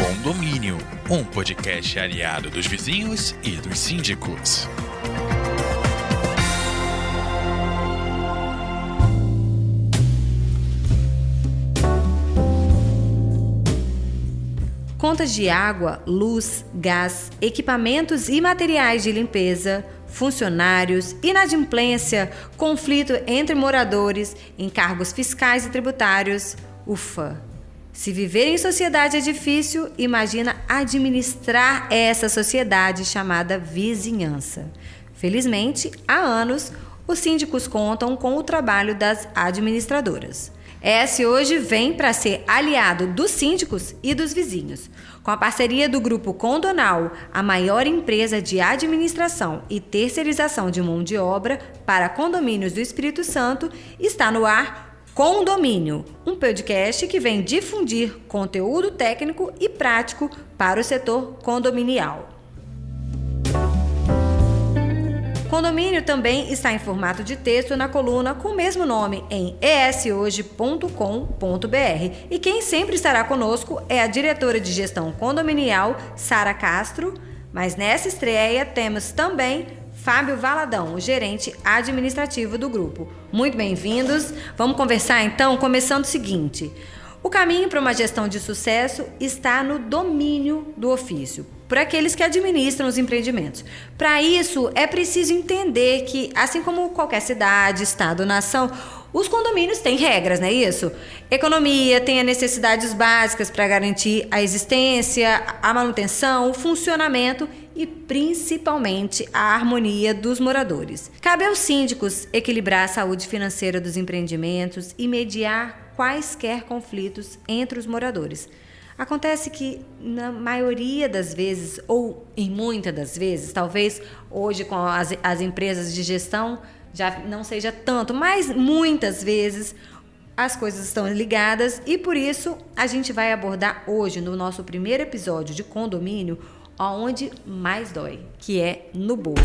Condomínio, um podcast aliado dos vizinhos e dos síndicos. Contas de água, luz, gás, equipamentos e materiais de limpeza, funcionários, inadimplência, conflito entre moradores, encargos fiscais e tributários. Ufa! Se viver em sociedade é difícil, imagina administrar essa sociedade chamada vizinhança. Felizmente, há anos, os síndicos contam com o trabalho das administradoras. ES hoje vem para ser aliado dos síndicos e dos vizinhos. Com a parceria do Grupo Condonal, a maior empresa de administração e terceirização de mão de obra para condomínios do Espírito Santo, está no ar Condomínio, um podcast que vem difundir conteúdo técnico e prático para o setor condominial. Condomínio também está em formato de texto na coluna com o mesmo nome em eshoje.com.br. E quem sempre estará conosco é a diretora de gestão condominial, Sara Castro. Mas nessa estreia temos também Fábio Valadão, o gerente administrativo do grupo. Muito bem-vindos. Vamos conversar então, começando o seguinte. O caminho para uma gestão de sucesso está no domínio do ofício, por aqueles que administram os empreendimentos. Para isso, é preciso entender que, assim como qualquer cidade, estado, nação, os condomínios têm regras, não é isso? Economia tem as necessidades básicas para garantir a existência, a manutenção, o funcionamento e, principalmente, a harmonia dos moradores. Cabe aos síndicos equilibrar a saúde financeira dos empreendimentos e mediar quaisquer conflitos entre os moradores. Acontece que, na maioria das vezes, ou em muitas das vezes, talvez hoje com as empresas de gestão já não seja tanto, mas muitas vezes as coisas estão ligadas e por isso a gente vai abordar hoje, no nosso primeiro episódio de Condomínio, onde mais dói, que é no bolso.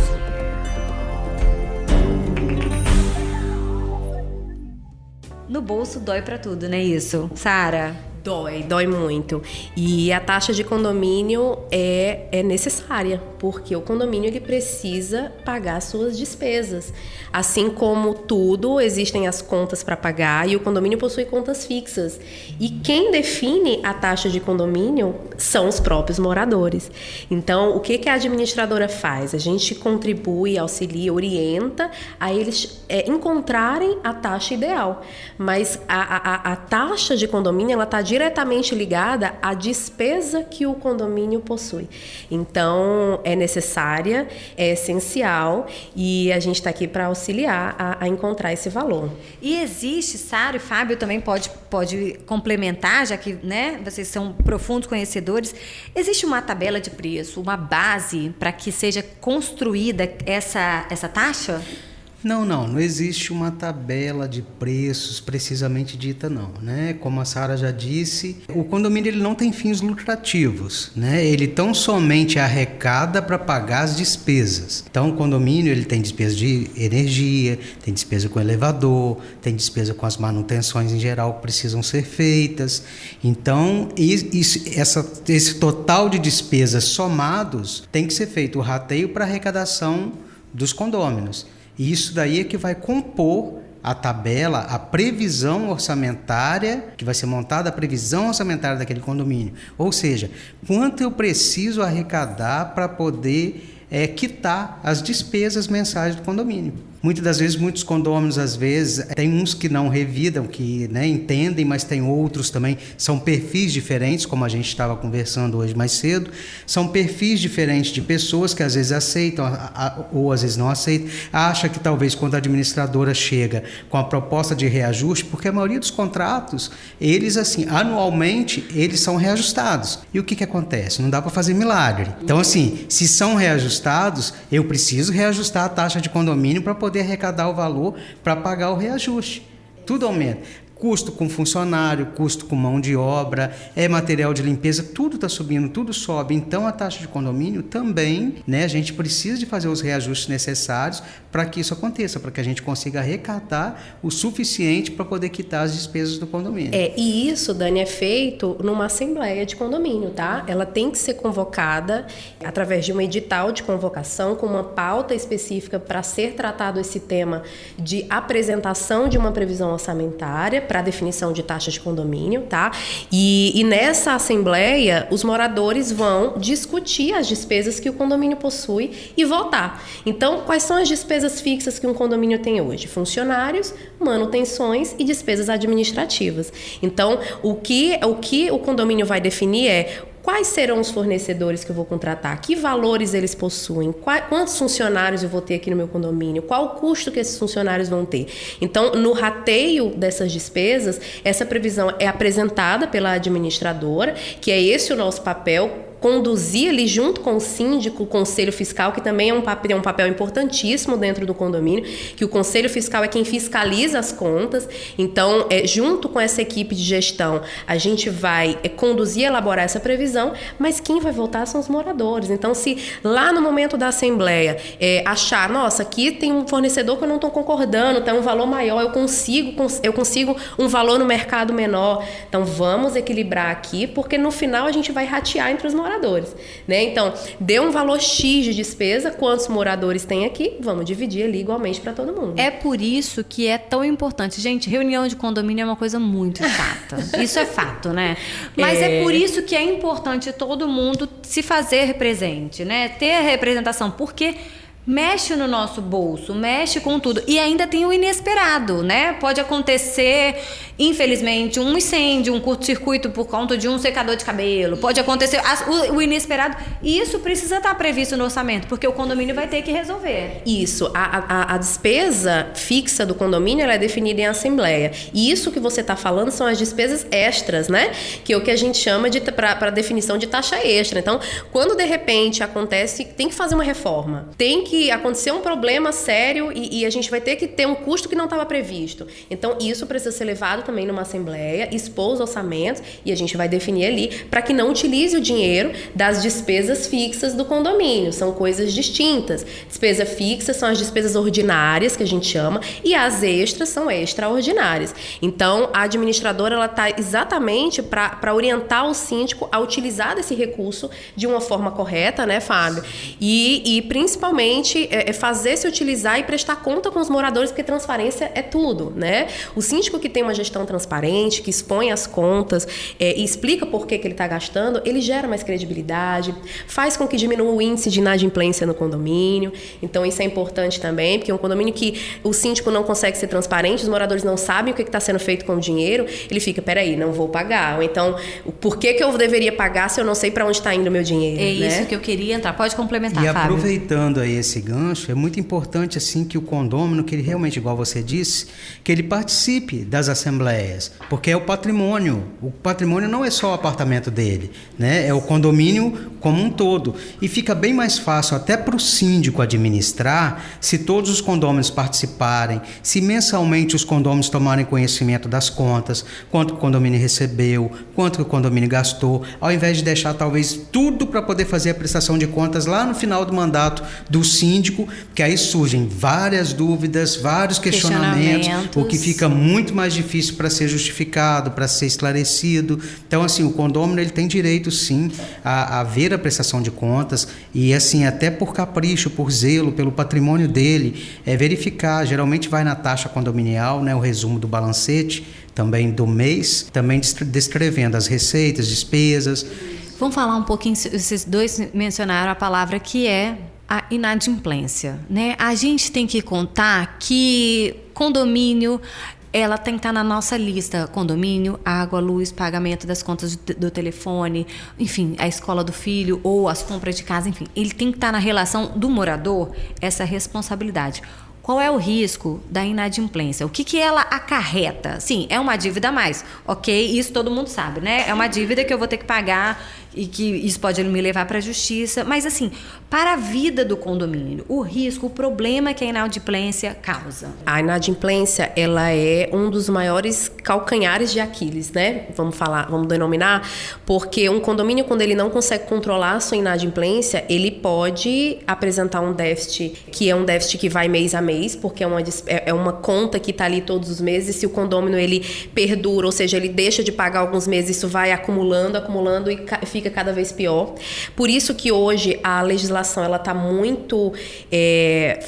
No bolso dói pra tudo, não é isso, Sara? Dói muito. E a taxa de condomínio é necessária, porque o condomínio ele precisa pagar suas despesas. Assim como tudo, existem as contas para pagar e o condomínio possui contas fixas. E quem define a taxa de condomínio são os próprios moradores. Então, o que a administradora faz? A gente contribui, auxilia, orienta a eles encontrarem a taxa ideal. Mas a taxa de condomínio ela está diretamente ligada à despesa que o condomínio possui. Então, é necessária, é essencial e a gente está aqui para auxiliar a encontrar esse valor. E existe, Sara e Fábio também pode complementar, já que vocês são profundos conhecedores, existe uma tabela de preço, uma base para que seja construída essa taxa? Não existe uma tabela de preços precisamente dita, não, né? Como a Sara já disse, o condomínio ele não tem fins lucrativos, né? Ele tão somente arrecada para pagar as despesas. Então, o condomínio ele tem despesa de energia, tem despesa com elevador, tem despesa com as manutenções em geral que precisam ser feitas. Então, esse total de despesas somados tem que ser feito o rateio para arrecadação dos condôminos. E isso daí é que vai compor a tabela, a previsão orçamentária, que vai ser montada a previsão orçamentária daquele condomínio. Ou seja, quanto eu preciso arrecadar para poder quitar as despesas mensais do condomínio. Muitas das vezes, muitos condôminos, às vezes, tem uns que não revidam, que entendem, mas tem outros também, são perfis diferentes, como a gente estava conversando hoje mais cedo, são perfis diferentes de pessoas que às vezes aceitam ou às vezes não aceitam, acha que talvez quando a administradora chega com a proposta de reajuste, porque a maioria dos contratos, eles assim, anualmente, eles são reajustados. E o que acontece? Não dá para fazer milagre. Então assim, se são reajustados, eu preciso reajustar a taxa de condomínio para poder arrecadar o valor para pagar o reajuste. Tudo aumenta. Custo com funcionário, custo com mão de obra, material de limpeza, tudo está subindo, tudo sobe. Então, a taxa de condomínio também, né, a gente precisa de fazer os reajustes necessários para que isso aconteça, para que a gente consiga arrecadar o suficiente para poder quitar as despesas do condomínio. E isso, Dani, é feito numa assembleia de condomínio, tá? Ela tem que ser convocada através de um edital de convocação com uma pauta específica para ser tratado esse tema de apresentação de uma previsão orçamentária para a definição de taxas de condomínio, tá? E nessa assembleia, os moradores vão discutir as despesas que o condomínio possui e votar. Então, quais são as despesas fixas que um condomínio tem hoje? Funcionários, manutenções e despesas administrativas. Então, o que o condomínio vai definir é quais serão os fornecedores que eu vou contratar, que valores eles possuem, quantos funcionários eu vou ter aqui no meu condomínio, qual o custo que esses funcionários vão ter. Então, no rateio dessas despesas, essa previsão é apresentada pela administradora, que é esse o nosso papel, conduzir ali junto com o síndico, o conselho fiscal, que também é um papel importantíssimo dentro do condomínio, que o conselho fiscal é quem fiscaliza as contas. Então, junto com essa equipe de gestão, a gente vai conduzir e elaborar essa previsão, mas quem vai votar são os moradores. Então, se lá no momento da assembleia achar, nossa, aqui tem um fornecedor que eu não estou concordando, tem um valor maior, eu consigo um valor no mercado menor. Então, vamos equilibrar aqui, porque no final a gente vai ratear entre os moradores, né? Então, deu um valor X de despesa, quantos moradores tem aqui, vamos dividir ali igualmente para todo mundo. É por isso que é tão importante. Gente, reunião de condomínio é uma coisa muito chata. Isso é fato, né? Mas é por isso que é importante todo mundo se fazer presente, né? Ter a representação, porque mexe no nosso bolso, mexe com tudo. E ainda tem o inesperado, né? Pode acontecer, infelizmente, um incêndio, um curto-circuito por conta de um secador de cabelo. Pode acontecer o inesperado. E isso precisa estar previsto no orçamento, porque o condomínio vai ter que resolver. Isso. A despesa fixa do condomínio, ela é definida em assembleia. E isso que você está falando são as despesas extras, né? Que é o que a gente chama de para definição de taxa extra. Então, quando de repente acontece, tem que fazer uma reforma, tem que acontecer um problema sério e a gente vai ter que ter um custo que não estava previsto. Então, isso precisa ser levado também numa assembleia, expor os orçamentos e a gente vai definir ali para que não utilize o dinheiro das despesas fixas do condomínio. São coisas distintas. Despesa fixa são as despesas ordinárias, que a gente chama, e as extras são extraordinárias. Então, a administradora ela está exatamente para orientar o síndico a utilizar desse recurso de uma forma correta, né, Fábio? E principalmente fazer se utilizar e prestar conta com os moradores, porque transparência é tudo, né? O síndico que tem uma gestão transparente, que expõe as contas e explica por que ele está gastando, ele gera mais credibilidade, faz com que diminua o índice de inadimplência no condomínio. Então, isso é importante também, porque um condomínio que o síndico não consegue ser transparente, os moradores não sabem o que está sendo feito com o dinheiro, ele fica, peraí, não vou pagar. Ou então, por que eu deveria pagar se eu não sei para onde está indo o meu dinheiro? É né? isso que eu queria entrar. Pode complementar, E Fábio. aproveitando aí esse gancho, é muito importante assim que o condômino, que ele realmente, igual você disse, que ele participe das assembleias, porque é o patrimônio. O patrimônio não é só o apartamento dele, né? É o condomínio como um todo. E fica bem mais fácil até para o síndico administrar se todos os condôminos participarem, se mensalmente os condôminos tomarem conhecimento das contas, quanto o condomínio recebeu, quanto o condomínio gastou, ao invés de deixar talvez tudo para poder fazer a prestação de contas lá no final do mandato do síndico, que aí surgem várias dúvidas, vários questionamentos, o que fica muito mais difícil para ser justificado, para ser esclarecido. Então, assim, o condômino ele tem direito, sim, a ver a prestação de contas e, assim, até por capricho, por zelo, pelo patrimônio dele, verificar. Geralmente vai na taxa condominial, né, o resumo do balancete, também do mês, também descrevendo as receitas, despesas. Vamos falar um pouquinho, vocês dois mencionaram a palavra que é a inadimplência, né? A gente tem que contar que condomínio, ela tem que estar na nossa lista. Condomínio, água, luz, pagamento das contas do telefone, enfim, a escola do filho ou as compras de casa, enfim. Ele tem que estar na relação do morador, essa responsabilidade. qual é o risco da inadimplência? O que ela acarreta? Sim, é uma dívida a mais. Ok, isso todo mundo sabe, né? É uma dívida que eu vou ter que pagar e que isso pode me levar para a justiça. Mas, assim, para a vida do condomínio, o risco, o problema que a inadimplência causa. A inadimplência, ela é um dos maiores calcanhares de Aquiles, né? Vamos denominar, porque um condomínio, quando ele não consegue controlar a sua inadimplência, ele pode apresentar um déficit, que é um déficit que vai mês a mês, porque é uma conta que está ali todos os meses. Se o condomínio, ele perdura, ou seja, ele deixa de pagar alguns meses, isso vai acumulando e fica cada vez pior. Por isso que hoje a legislação ela está muito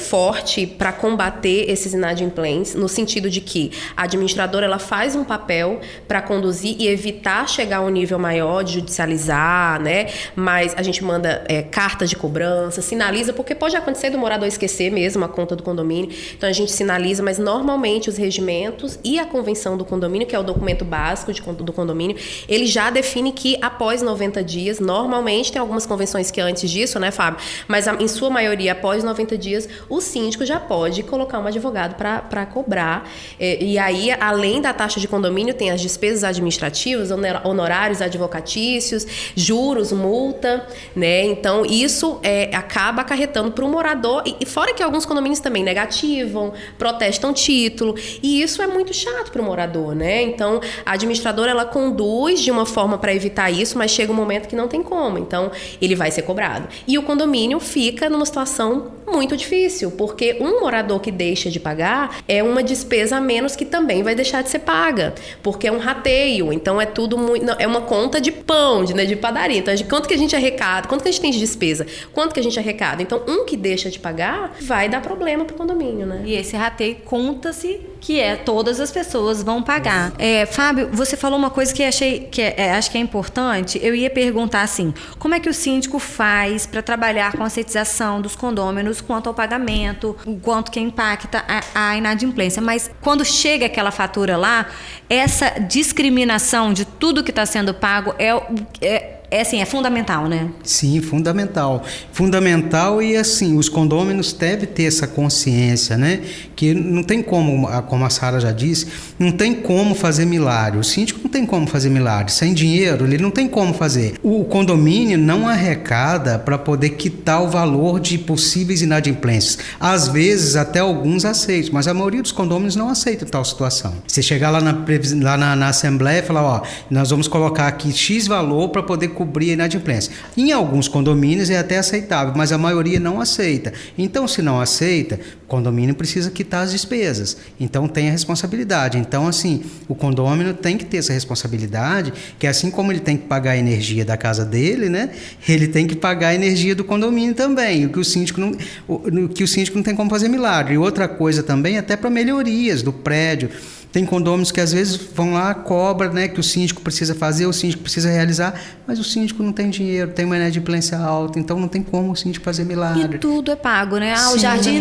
forte para combater esses inadimplentes, no sentido de que a administradora ela faz um papel para conduzir e evitar chegar a um nível maior de judicializar, né? Mas a gente manda cartas de cobrança, sinaliza, porque pode acontecer do morador esquecer mesmo a conta do condomínio. Então a gente sinaliza, mas normalmente os regimentos e a convenção do condomínio, que é o documento básico do condomínio, ele já define que após 90 dias, normalmente tem algumas convenções que antes disso, né, Fábio? Mas em sua maioria, após 90 dias, o síndico já pode colocar um advogado para cobrar. E aí, além da taxa de condomínio, tem as despesas administrativas, honorários advocatícios, juros, multa, né? Então, isso acaba acarretando para o morador. E fora que alguns condomínios também negativam, protestam título. E isso é muito chato para o morador, né? Então, a administradora, ela conduz de uma forma para evitar isso, mas chega um momento que não tem como, então ele vai ser cobrado. E o condomínio fica numa situação muito difícil, porque um morador que deixa de pagar é uma despesa a menos que também vai deixar de ser paga, porque é um rateio, então é tudo muito, é uma conta de pão, de padaria, então de quanto que a gente arrecada, quanto que a gente tem de despesa, quanto que a gente arrecada, então um que deixa de pagar vai dar problema pro condomínio, né? E esse rateio conta-se que todas as pessoas vão pagar. Fábio, você falou uma coisa que acho que é importante. Eu ia perguntar assim, como é que o síndico faz para trabalhar com a conscientização dos condôminos quanto ao pagamento, quanto que impacta a inadimplência. Mas quando chega aquela fatura lá, essa discriminação de tudo que está sendo pago é fundamental, né? Sim, fundamental. Fundamental e, assim, os condôminos devem ter essa consciência, né? Que não tem como a Sara já disse, não tem como fazer milagre. O síndico não tem como fazer milagre. Sem dinheiro, ele não tem como fazer. O condomínio não arrecada para poder quitar o valor de possíveis inadimplências. Às vezes, até alguns aceitam, mas a maioria dos condôminos não aceita tal situação. Você chegar lá na Assembleia e falar, nós vamos colocar aqui X valor para poder cobrir a inadimplência. Em alguns condomínios é até aceitável, mas a maioria não aceita. Então, se não aceita, o condomínio precisa quitar as despesas. Então, tem a responsabilidade. Então, assim, o condômino tem que ter essa responsabilidade, que assim como ele tem que pagar a energia da casa dele, né, ele tem que pagar a energia do condomínio também, o que o síndico não tem como fazer milagre. E outra coisa também, até para melhorias do prédio. Tem condôminos que às vezes vão lá, cobra, né, que o síndico precisa fazer, o síndico precisa realizar, mas o síndico não tem dinheiro, tem uma inadimplência alta, então não tem como o síndico fazer milagre. E tudo é pago, né? Sim, o jardim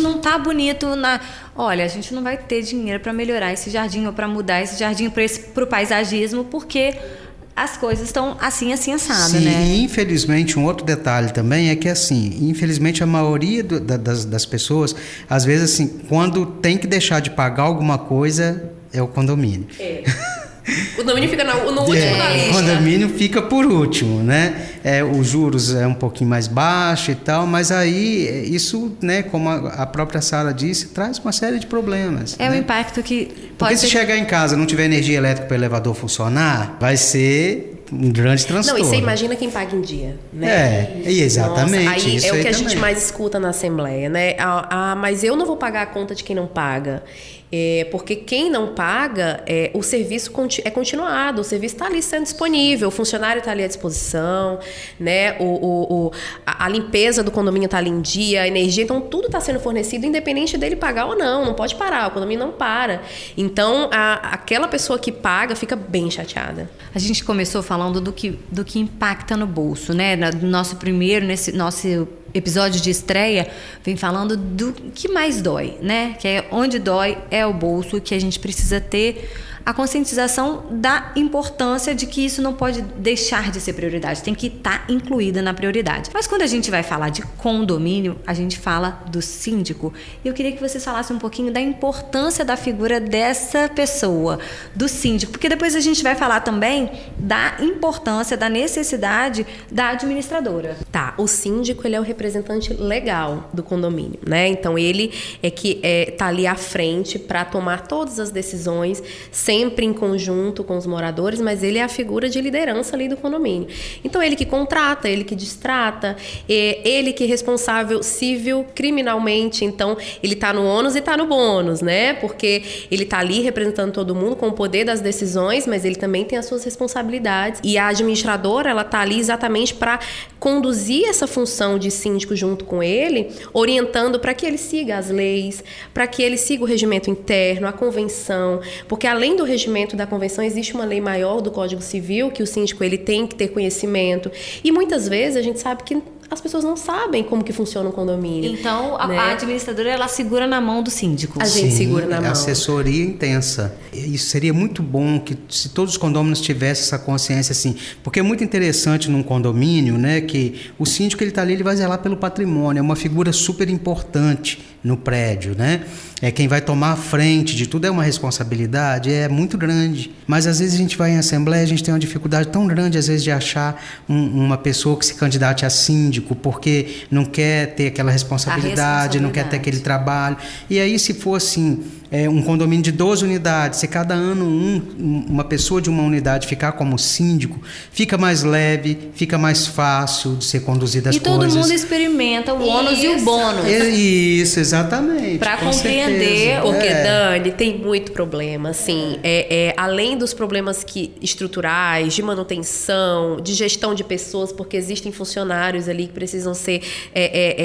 não tá bonito Olha, a gente não vai ter dinheiro para melhorar esse jardim ou para mudar esse jardim para o paisagismo, porque as coisas estão assim assado, né? E infelizmente, um outro detalhe também é que, assim, infelizmente a maioria das pessoas, às vezes, assim, quando tem que deixar de pagar alguma coisa, é o condomínio. O condomínio fica no último da lista. O condomínio fica por último, né? Os juros é um pouquinho mais baixo e tal, mas aí isso, né, como a própria Sara disse, traz uma série de problemas. O impacto que pode Porque se chegar em casa e não tiver energia elétrica para o elevador funcionar, vai ser um grande transtorno. Não, e você imagina quem paga em dia, né? Exatamente. Nossa, aí isso é o que a também. gente mais escuta na Assembleia, né? Mas eu não vou pagar a conta de quem não paga. Porque quem não paga, o serviço é continuado, o serviço está ali sendo disponível, o funcionário está ali à disposição, né? A limpeza do condomínio está ali em dia, a energia, então tudo está sendo fornecido, independente dele pagar ou não pode parar, o condomínio não para. Então, aquela pessoa que paga fica bem chateada. A gente começou falando do que impacta no bolso, né? Nesse nosso episódio de estreia, vem falando do que mais dói, né? Que é onde dói é o bolso, que a gente precisa ter a conscientização da importância de que isso não pode deixar de ser prioridade, tem que estar incluída na prioridade. Mas quando a gente vai falar de condomínio, a gente fala do síndico. E eu queria que vocês falassem um pouquinho da importância da figura dessa pessoa, do síndico, porque depois a gente vai falar também da importância, da necessidade da administradora. Tá, o síndico, ele é o representante legal do condomínio, né? Então, ele é que tá ali à frente para tomar todas as decisões, sempre em conjunto com os moradores, mas ele é a figura de liderança ali do condomínio. Então, ele que contrata, ele que destrata, ele que é responsável civil, criminalmente. Então, ele tá no ônus e tá no bônus, né? Porque ele tá ali representando todo mundo com o poder das decisões, mas ele também tem as suas responsabilidades. E a administradora, ela tá ali exatamente para conduzir essa função de síndico junto com ele, orientando para que ele siga as leis, para que ele siga o regimento interno, a convenção, porque além do regimento da convenção existe uma lei maior do Código Civil que o síndico ele tem que ter conhecimento, e muitas vezes a gente sabe que as pessoas não sabem como que funciona um condomínio. Então, né? A administradora, ela segura na mão do síndico. A gente segura na mão. Assessoria intensa. Isso seria muito bom que se todos os condôminos tivessem essa consciência assim, porque é muito interessante num condomínio, né, que o síndico ele tá ali, ele vai zelar pelo patrimônio, é uma figura super importante no prédio, né? É quem vai tomar a frente de tudo, é uma responsabilidade, é muito grande. Mas às vezes a gente vai em assembleia, a gente tem uma dificuldade tão grande às vezes de achar uma pessoa que se candidate a síndico, porque não quer ter aquela responsabilidade, não quer ter aquele trabalho. E aí, se for assim, um condomínio de 12 unidades, se cada ano uma pessoa de uma unidade ficar como síndico, fica mais leve, fica mais fácil de ser conduzida as coisas. E todo mundo experimenta o ônus e o bônus. Isso, exatamente. Para compreender, porque, Dani, tem muito problema, assim, além dos problemas estruturais, de manutenção, de gestão de pessoas, porque existem funcionários ali que precisam ser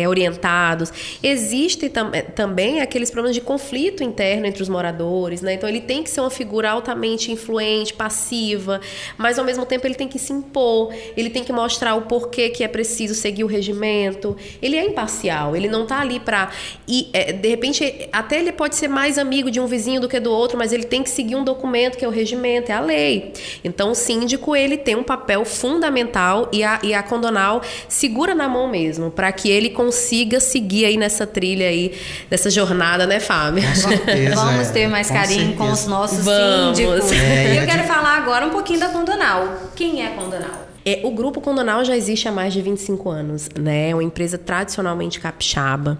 orientados, existe também aqueles problemas de conflito interno entre os moradores, né? Então ele tem que ser uma figura altamente influente, passiva, mas ao mesmo tempo ele tem que se impor, ele tem que mostrar o porquê que é preciso seguir o regimento. Ele é imparcial, ele não está ali para... de repente, até ele pode ser mais amigo de um vizinho do que do outro, mas ele tem que seguir um documento que é o regimento, é a lei. Então o síndico, ele tem um papel fundamental e a Condonal segura na mão mesmo, para que ele consiga seguir aí nessa trilha aí, dessa jornada, né, Fábio? Com certeza. Vamos ter mais carinho com os nossos síndicos. E eu quero falar agora um pouquinho da Condonal. Quem é a Condonal? O Grupo Condonal já existe há mais de 25 anos, né? É uma empresa tradicionalmente capixaba,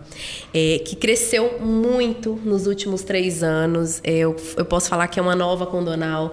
que cresceu muito nos últimos 3 anos. Eu posso falar que é uma nova Condonal.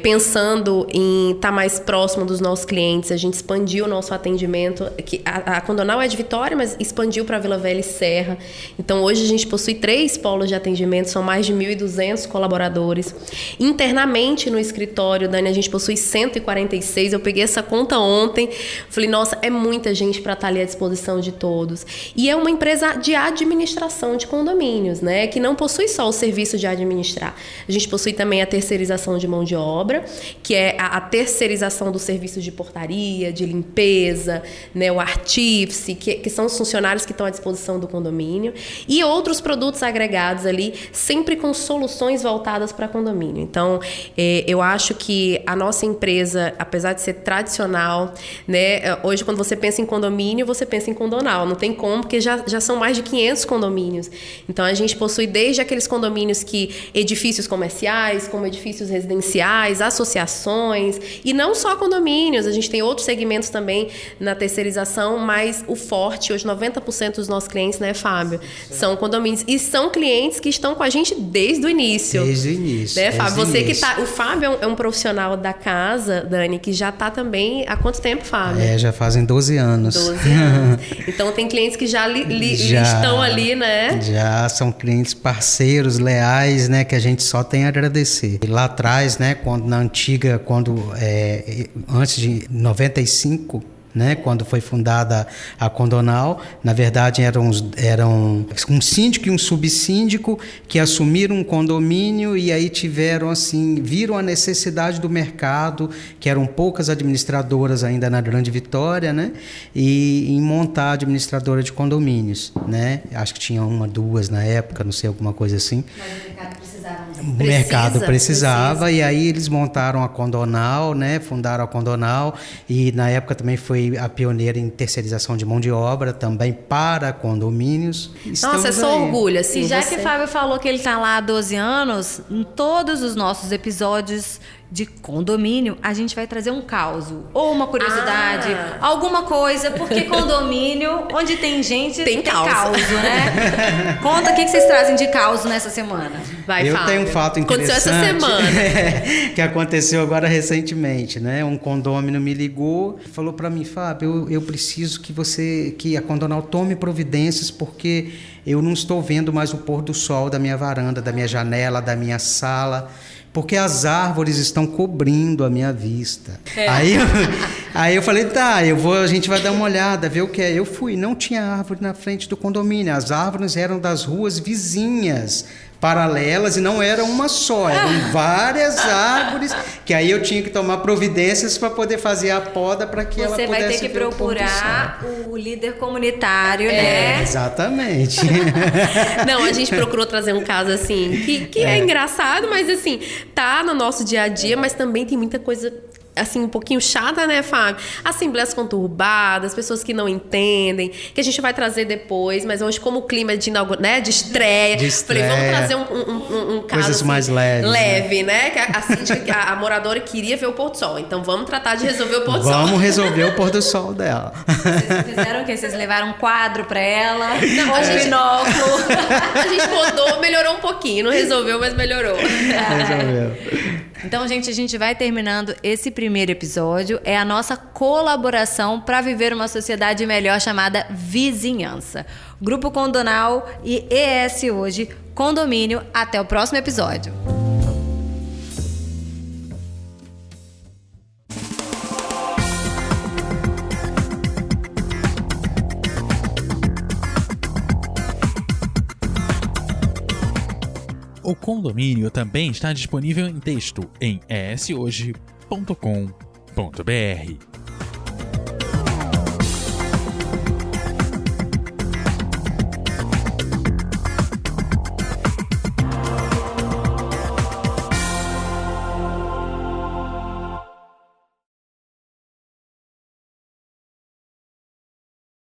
Pensando em estar mais próximo dos nossos clientes, a gente expandiu o nosso atendimento. A Condonal é de Vitória, mas expandiu para Vila Velha e Serra. Então, hoje a gente possui 3 polos de atendimento, são mais de 1.200 colaboradores. Internamente no escritório, Dani, a gente possui 146. Eu peguei essa conta ontem, falei, nossa, é muita gente para estar ali à disposição de todos. E é uma empresa de administração de condomínios, né? Que não possui só o serviço de administrar. A gente possui também a terceirização de mão de obra, que é a terceirização do serviço de portaria, de limpeza, né? O artífice, que são os funcionários que estão à disposição do condomínio, e outros produtos agregados ali, sempre com soluções voltadas para condomínio. Então, eu acho que a nossa empresa, apesar de ser tradicional, né? Hoje, quando você pensa em condomínio, você pensa em Condonal. Não tem como, porque já são mais de 500 condomínios. Então, a gente possui desde aqueles condomínios edifícios comerciais, como edifícios residenciais, associações, e não só condomínios. A gente tem outros segmentos também na terceirização, mas o forte, hoje 90% dos nossos clientes, né, Fábio, são condomínios. E são clientes que estão com a gente desde o início. Desde o início. Né, Fábio? Desde Você o início. O Fábio é um profissional da casa, Dani, que já está também há quanto tempo, Fábio? Já fazem 12 anos. 12 anos. Então, tem clientes que já estão ali, né? Já são clientes parceiros, leais, né? Que a gente só tem a agradecer. E lá atrás, né? Antes de 95... né, quando foi fundada a Condonal, na verdade eram um síndico e um subsíndico que assumiram um condomínio e aí viram a necessidade do mercado, que eram poucas administradoras ainda na Grande Vitória, né, e em montar a administradora de condomínios, né, acho que tinha 1, 2 na época, não sei, alguma coisa assim. Mas o mercado precisava O mercado precisava, e aí eles montaram a Condonal, né? Fundaram a Condonal, e na época também foi a pioneira em terceirização de mão de obra, também para condomínios. Nossa, é só orgulho, assim. E já que o Fábio falou que ele está lá há 12 anos, em todos os nossos episódios de condomínio, a gente vai trazer um caos, ou uma curiosidade, alguma coisa, porque condomínio, onde tem gente, tem caos, né? Conta o que vocês trazem de caos nessa semana. Vai, Eu Fábio. tenho um fato interessante. Aconteceu essa semana. Que aconteceu agora recentemente, né? Um condômino me ligou e falou para mim, Fábio, eu preciso que a Condonal tome providências, porque eu não estou vendo mais o pôr do sol da minha varanda, da minha janela, da minha sala, porque as árvores estão cobrindo a minha vista. Aí eu falei, tá, a gente vai dar uma olhada, ver o que é. Eu fui, não tinha árvore na frente do condomínio, as árvores eram das ruas vizinhas, paralelas, e não era uma só, eram várias árvores, que aí eu tinha que tomar providências para poder fazer a poda para que ela Você pudesse vai ter que ver o pôr do procurar sol. o líder comunitário, né? Exatamente. Não, a gente procurou trazer um caso assim, que é engraçado, mas assim, tá no nosso dia a dia, mas também tem muita coisa assim, um pouquinho chata, né, Fábio? Assembleias conturbadas, pessoas que não entendem, que a gente vai trazer depois, mas hoje, como o clima de estreia, falei, vamos trazer um caso coisas assim, mais leves, né? Que a síndica, a moradora queria ver o pôr do sol, então vamos tratar de resolver o pôr do sol. Vamos resolver o pôr do sol dela. Vocês fizeram o quê? Vocês levaram um quadro pra ela? Não, Um binóculo? A gente podou, melhorou um pouquinho, não resolveu, mas melhorou. Resolveu. Então, gente, a gente vai terminando esse primeiro episódio. É a nossa colaboração para viver uma sociedade melhor chamada Vizinhança. Grupo Condonal e ES Hoje Condomínio. Até o próximo episódio. O condomínio também está disponível em texto em eshoje.com.br.